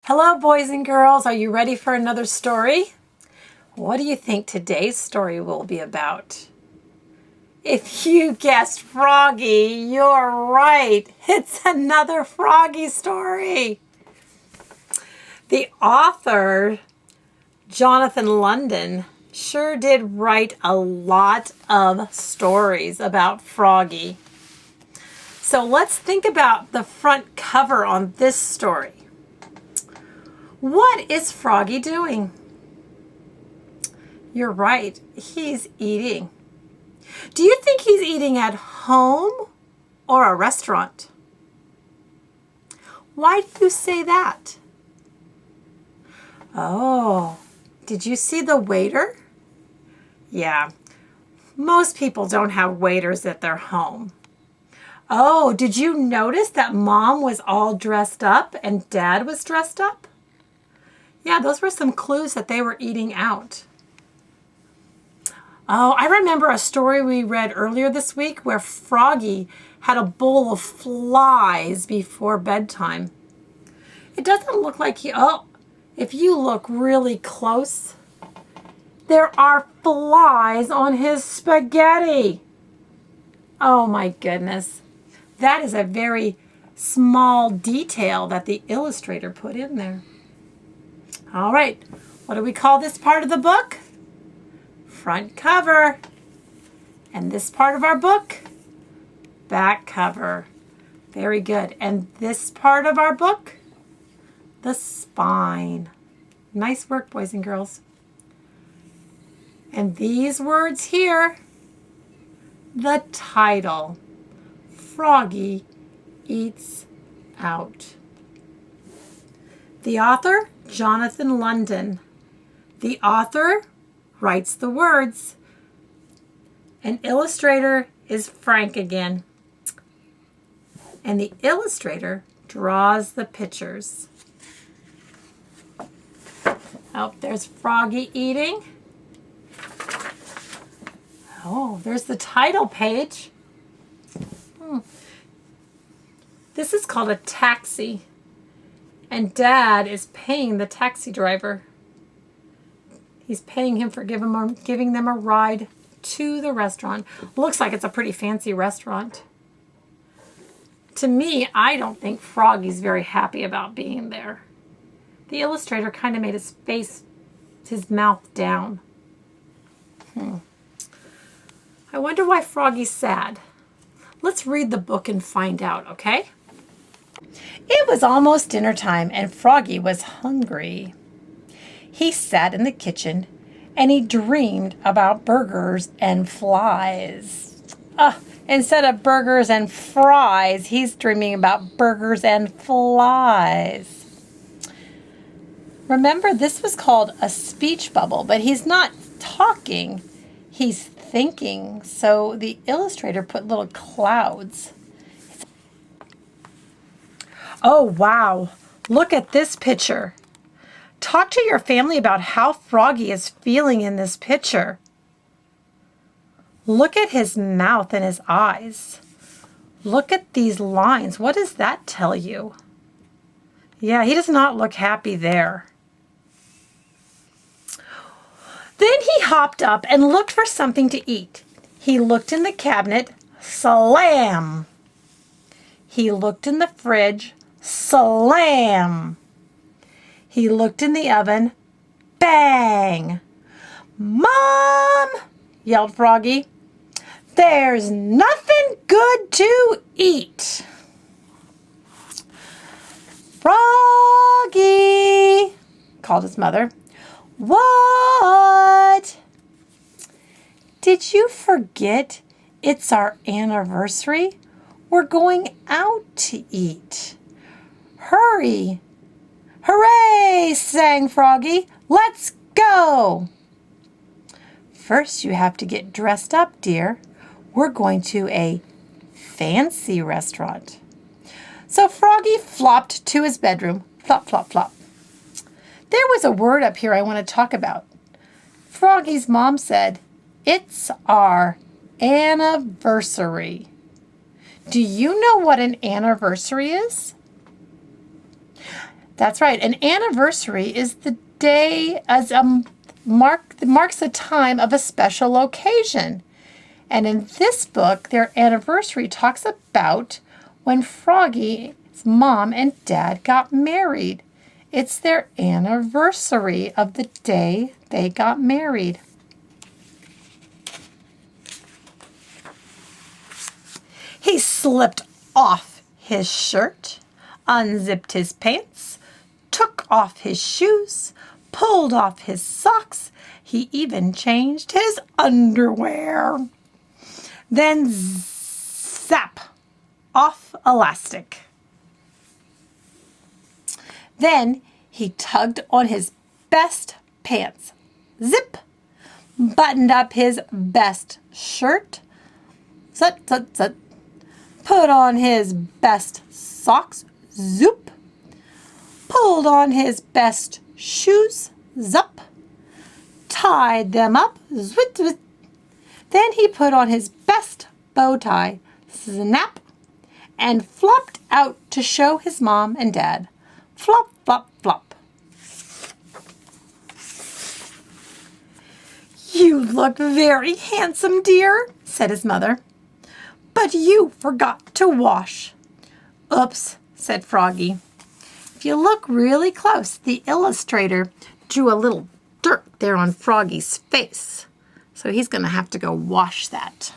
Hello, boys and girls. Are you ready for another story? What do you think today's story will be about? If you guessed Froggy, you're right. It's another Froggy story. The author, Jonathan London, sure did write a lot of stories about Froggy. So let's think about the front cover on this story. What is Froggy doing? You're right, he's eating. Do you think he's eating at home or a restaurant? Why do you say that? Oh, did you see the waiter? Yeah, most people don't have waiters at their home. Oh, did you notice that Mom was all dressed up and Dad was dressed up? Yeah, those were some clues that they were eating out. Oh, I remember a story we read earlier this week where Froggy had a bowl of flies before bedtime. It doesn't look like if you look really close, there are flies on his spaghetti. Oh my goodness. That is a very small detail that the illustrator put in there. All right, what do we call this part of the book? Front cover. And this part of our book? Back cover. Very good. And this part of our book? The spine. Nice work, boys and girls. And these words here, the title, Froggy Eats Out. The author, Jonathan London. The author writes the words. An illustrator is Frank again. And the illustrator draws the pictures. Oh, there's Froggy eating. Oh, there's the title page. This is called a taxi. And Dad is paying the taxi driver. He's paying him for giving them a ride to the restaurant. Looks like it's a pretty fancy restaurant. To me, I don't think Froggy's very happy about being there. The illustrator kind of made his mouth down. I wonder why Froggy's sad. Let's read the book and find out, okay? It was almost dinner time and Froggy was hungry. He sat in the kitchen and he dreamed about burgers and flies. Instead of burgers and fries, he's dreaming about burgers and flies. Remember, this was called a speech bubble, but he's not talking, he's thinking. So the illustrator put little clouds. Oh, wow. Look at this picture. Talk to your family about how Froggy is feeling in this picture. Look at his mouth and his eyes. Look at these lines. What does that tell you? Yeah, he does not look happy there. Then he hopped up and looked for something to eat. He looked in the cabinet. Slam! He looked in the fridge. Slam! He looked in the oven. Bang! Mom! Yelled Froggy. There's nothing good to eat. Froggy! Called his mother. What? Did you forget it's our anniversary? We're going out to eat. Hurry! Hooray! Sang Froggy. Let's go! First, you have to get dressed up, dear. We're going to a fancy restaurant. So Froggy flopped to his bedroom. Flop, flop, flop. There was a word up here I want to talk about. Froggy's mom said, "It's our anniversary." Do you know what an anniversary is? That's right. An anniversary is the day as marks the time of a special occasion. And in this book, their anniversary talks about when Froggy's mom and dad got married. It's their anniversary of the day they got married. He slipped off his shirt, unzipped his pants, took off his shoes, pulled off his socks. He even changed his underwear. Then zap, off elastic. Then he tugged on his best pants, zip, buttoned up his best shirt, zut, zut, zut, put on his best socks, zoop, pulled on his best shoes, zup, tied them up, zwit, zwit. Then he put on his best bow tie, snap, and flopped out to show his mom and dad. Flop, flop, flop. "You look very handsome, dear," said his mother. "But you forgot to wash." "Oops," said Froggy. If you look really close, the illustrator drew a little dirt there on Froggy's face. So he's going to have to go wash that.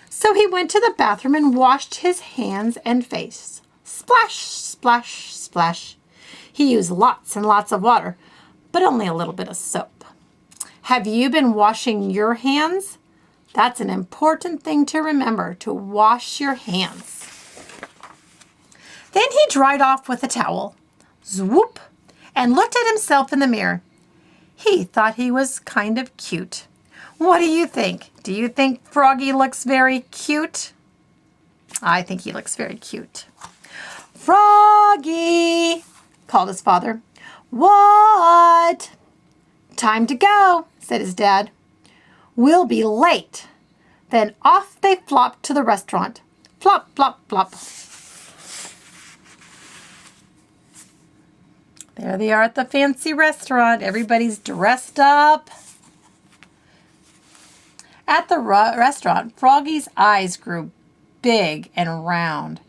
So he went to the bathroom and washed his hands and face. Splash, splash, splash. He used lots and lots of water, but only a little bit of soap. Have you been washing your hands? That's an important thing to remember, to wash your hands. Then he dried off with a towel, swoop, and looked at himself in the mirror. He thought he was kind of cute. What do you think? Do you think Froggy looks very cute? I think he looks very cute. "Froggy!" called his father. "What?" "Time to go," said his dad. "We'll be late." Then off they flopped to the restaurant. Flop, flop, flop. There they are at the fancy restaurant. Everybody's dressed up. At the restaurant, Froggy's eyes grew big and round.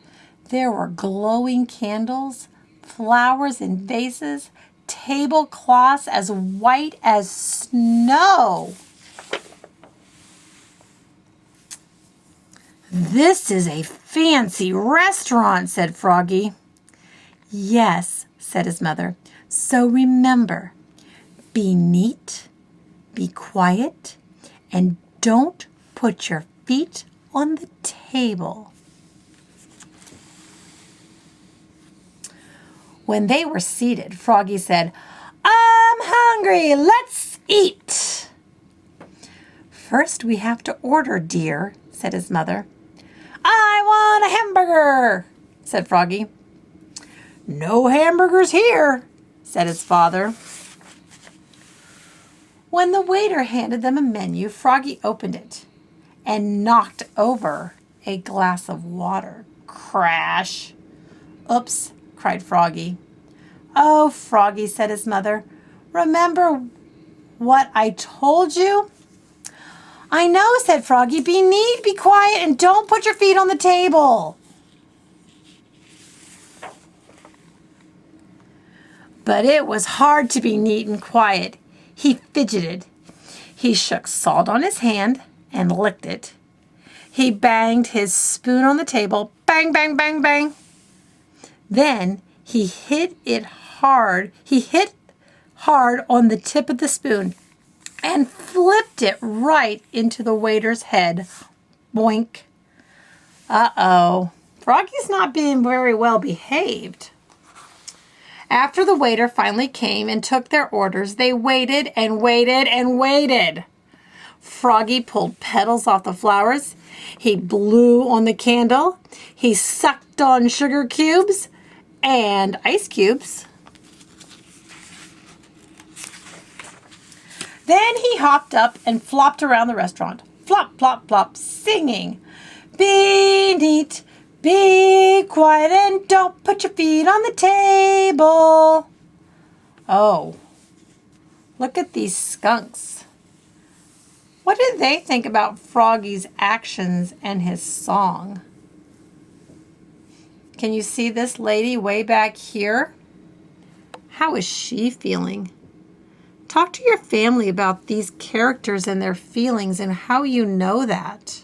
There were glowing candles, flowers in vases, tablecloths as white as snow. "This is a fancy restaurant," said Froggy. "Yes," said his mother. "So remember, be neat, be quiet, and don't put your feet on the table." When they were seated, Froggy said, "I'm hungry. Let's eat." "First we have to order, dear," said his mother. "I want a hamburger," said Froggy. "No hamburgers here," said his father. When the waiter handed them a menu, Froggy opened it and knocked over a glass of water. Crash! "Oops," cried Froggy. "Oh, Froggy," said his mother, "remember what I told you?" "I know," said Froggy. "Be neat, be quiet, and don't put your feet on the table." But it was hard to be neat and quiet. He fidgeted. He shook salt on his hand and licked it. He banged his spoon on the table. Bang, bang, bang, bang. Then he hit hard on the tip of the spoon and flipped it right into the waiter's head. Boink. Uh-oh. Froggy's not being very well behaved. After the waiter finally came and took their orders, they waited and waited and waited. Froggy pulled petals off the flowers. He blew on the candle. He sucked on sugar cubes and ice cubes. Then he hopped up and flopped around the restaurant. Flop, flop, flop, singing. "Be neat, Be quiet and don't put your feet on the table. Oh, look at these skunks. What do they think about Froggy's actions and his song? Can you see this lady way back here? How is she feeling? Talk to your family about these characters and their feelings and how you know that.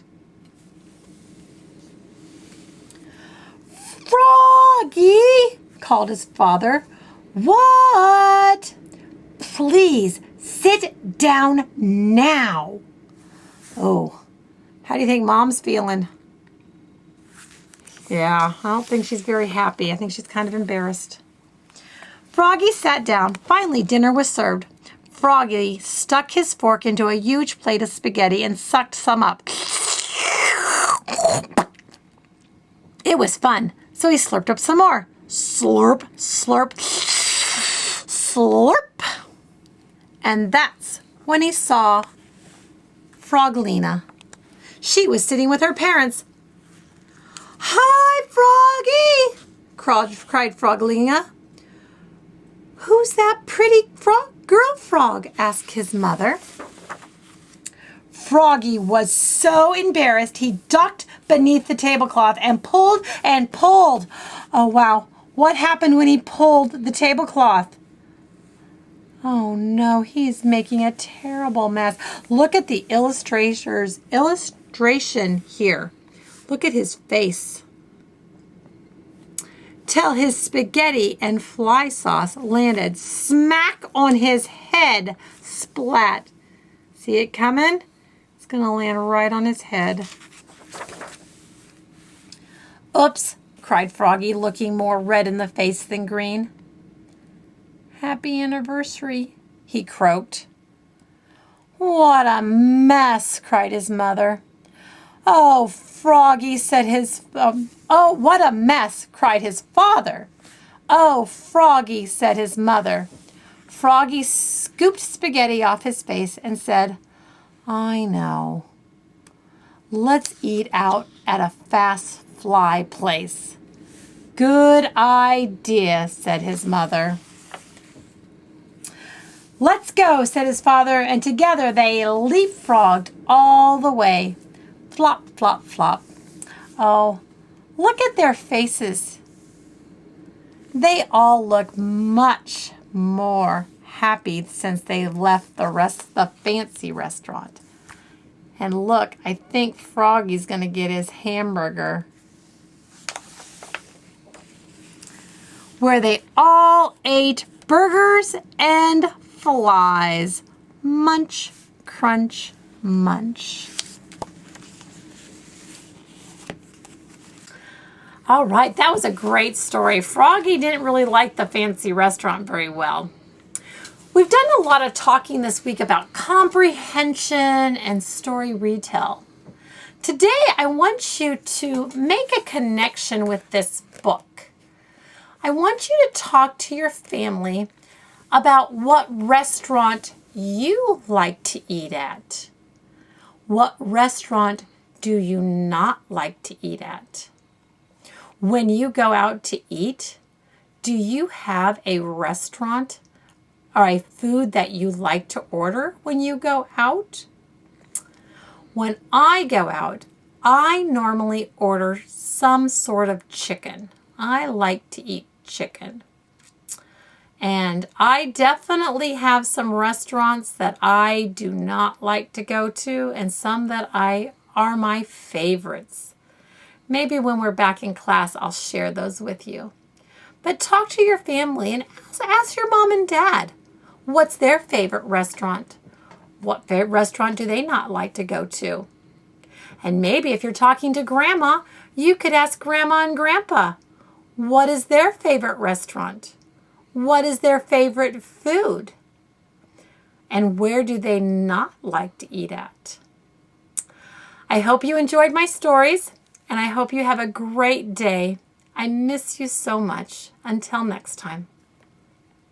Froggy, called his father. What? Please sit down now. Oh, how do you think Mom's feeling? Yeah, I don't think she's very happy. I think she's kind of embarrassed. Froggy sat down. Finally, dinner was served. Froggy stuck his fork into a huge plate of spaghetti and sucked some up. It was fun, so he slurped up some more. Slurp, slurp, slurp. And that's when he saw Froglina. She was sitting with her parents. Hi, Froggy, cried Froglina. Who's that pretty girl frog? Asked his mother. Froggy was so embarrassed he ducked beneath the tablecloth and pulled and pulled. Oh, wow. What happened when he pulled the tablecloth? Oh, no, he's making a terrible mess. Look at the illustration here. Look at his face. Till his spaghetti and fly sauce landed smack on his head. Splat. See it coming? It's going to land right on his head. Oops, cried Froggy, looking more red in the face than green. Happy anniversary, he croaked. What a mess, cried his mother. Oh, Froggy, said his... oh, what a mess, cried his father. Oh, Froggy, said his mother. Froggy scooped spaghetti off his face and said, I know. Let's eat out at a fast fly place. Good idea, said his mother. Let's go, said his father, and together they leapfrogged all the way. Flop, flop, flop. Oh, look at their faces. They all look much more happy since they left the fancy restaurant. And look, I think Froggy's going to get his hamburger. Where they all ate burgers and flies. Munch, crunch, munch. All right, that was a great story. Froggy didn't really like the fancy restaurant very well. We've done a lot of talking this week about comprehension and story retell. Today, I want you to make a connection with this book. I want you to talk to your family about what restaurant you like to eat at. What restaurant do you not like to eat at? When you go out to eat, do you have a restaurant or a food that you like to order when you go out? When I go out, I normally order some sort of chicken. I like to eat chicken. And I definitely have some restaurants that I do not like to go to and some that are my favorites. Maybe when we're back in class, I'll share those with you. But talk to your family and ask your mom and dad, what's their favorite restaurant? What favorite restaurant do they not like to go to? And maybe if you're talking to Grandma, you could ask Grandma and Grandpa, what is their favorite restaurant? What is their favorite food? And where do they not like to eat at? I hope you enjoyed my stories. And I hope you have a great day. I miss you so much. Until next time.